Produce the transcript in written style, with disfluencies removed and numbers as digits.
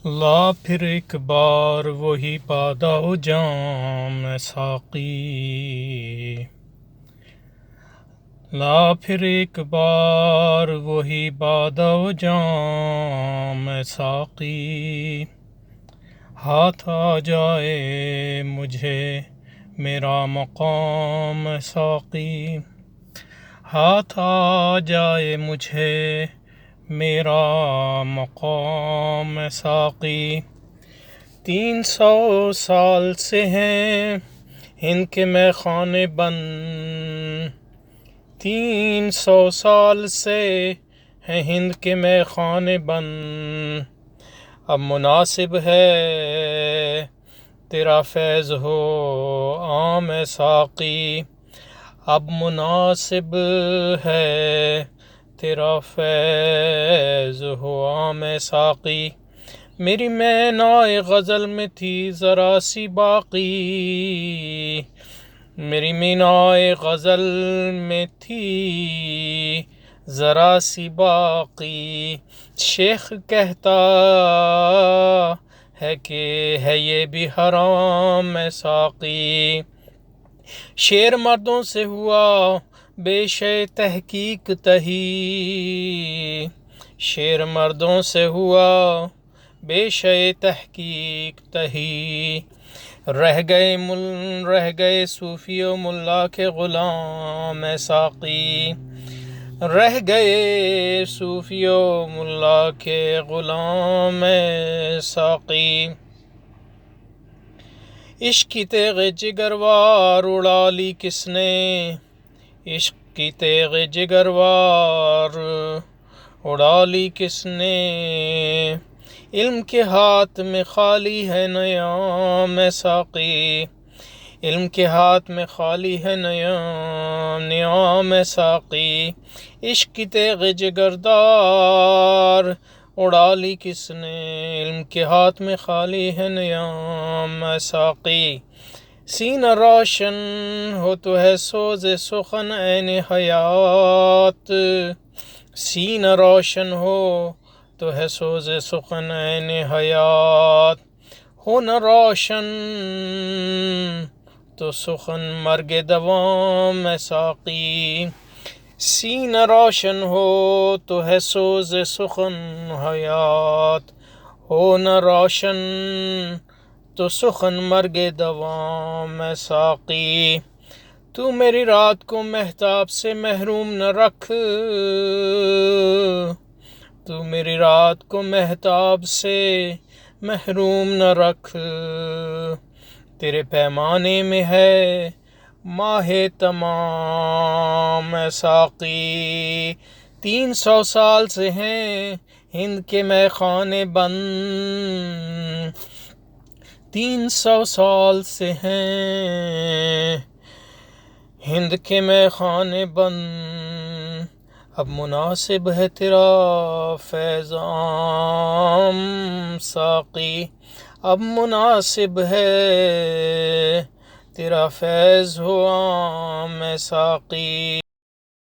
لا پھر ایک بار وہی بادا و جام ساقی، لا پھر ایک بار وہی بادا و جام ساقی، ہاتھ آ جائے مجھے میرا مقام ساقی، ہاتھ آ جائے مجھے میرا مقام ساقی۔ 300 سال سے ہیں ہند کے میں خانے بند، 300 سال سے ہیں ہند کے میں خانے بند، اب مناسب ہے تیرا فیض ہو عام ساقی، اب مناسب ہے تیرا فیض ہو عام ساقی۔ میری مینائے غزل میں تھی ذرا سی باقی، میری مینائے غزل میں تھی ذرا سی باقی، شیخ کہتا ہے کہ ہے یہ بھی حرام ساقی، شعر مردوں سے ہوا بے شے تحقیق تہی، شعر مردوں سے ہوا بے شے تحقیق تہی، رہ گئے صوفی و ملا کے غلام ساقی، رہ گئے صوفی و ملا کے غلام ساقی، عشق کی تیغ جگروار اڑا لی کس نے، عشق کی تیغ جگروار اڑا لی کس نے، علم کے ہاتھ میں خالی ہے نیام ساقی، علم کے ہاتھ میں خالی ہے نیام ساقی، عشق کی تیغ جگردار اڑا لی کس نے، علم کے ہاتھ میں خالی ہے نیام ساقی، سینہ روشن ہو تو ہے سوز سخن عین حیات، سینہ روشن ہو تو ہے سوز سخن عین حیات، ہو نہ روشن تو سخن مرگ دوام ساقی، سینہ روشن ہو تو ہے سوز سخن حیات، ہو نہ روشن تو سخن مرگ دوام ساقی، تو میری رات کو مہتاب سے محروم نہ رکھ، تو میری رات کو مہتاب سے محروم نہ رکھ، تیرے پیمانے میں ہے ماہ تمام ساقی، 300 سال سے ہیں ہند کے میں خانے بند، 300 سال سے ہیں ہند کے میں خانے بند، اب مناسب ہے تیرا فیض عام ساقی، اب مناسب ہے تیرا فیض ہو عام ساقی۔